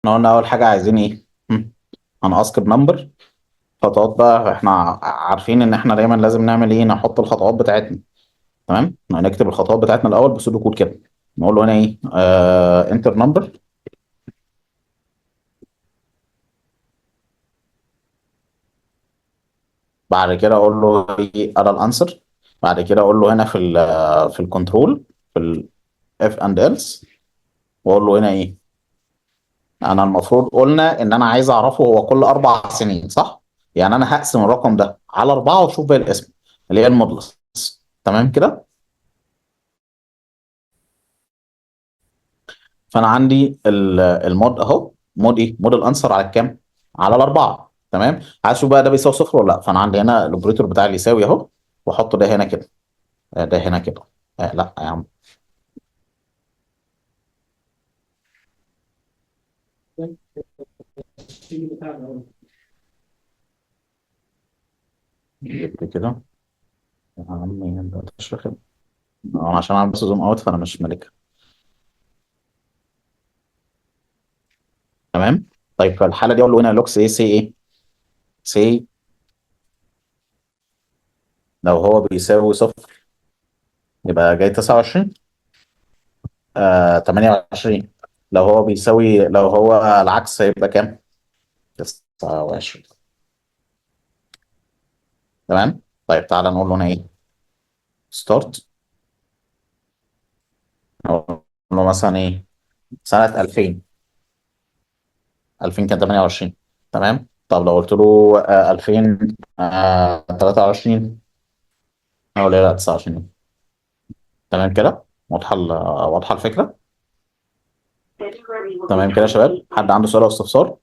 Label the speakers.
Speaker 1: احنا قلنا اول حاجه عايزين ايه؟ هنأسكب نمبر. خطوات بقى احنا عارفين ان احنا دايما لازم نعمل ايه، نحط الخطوات بتاعتنا. تمام، هنكتب الخطوات بتاعتنا الاول بسودو كود كده. نقول له هنا ايه، انتر نمبر. بعد كده اقول له ايه، ارى الانسر. بعد كده اقول له هنا في الكنترول، في الاف اند ايلس، واقول له هنا ايه. انا المفروض قلنا ان انا عايز اعرفه هو كل 4 سنين، صح؟ يعني انا هقسم الرقم ده على 4 واشوف باقي الاسم، اللي هي المودلس. تمام كده. فانا عندي المود اهو، مود ايه، مود الانسر على الكام؟ على الاربعه. تمام، عايز اشوف بقى ده بيساوي صفر ولا لا. فانا عندي هنا الاوبريتور بتاع اللي يساوي اهو، واحط ده هنا كده، ده هنا كده. لا يا عم، جبت كده. يا عم انت تشرح. عشان انا بس زوم اوت فانا مش مالك. تمام. طيب في الحاله دي اقول له هنا لوكس ايه، سي ايه، سي لو هو بيساوي صفر يبقى جاي 29. 28. لو هو العكس هيبقى كام؟ 29. تمام. طيب تعالى نقول له هنا ايه، ستارت. نقول له مثلا ايه، سنة 2000. 2000 كان 28. تمام. طب لو قلت له 2023، هقول له لا 29. تمام كده، واضحة الفكرة. تمام كده يا شباب، حد عنده سؤال او استفسار؟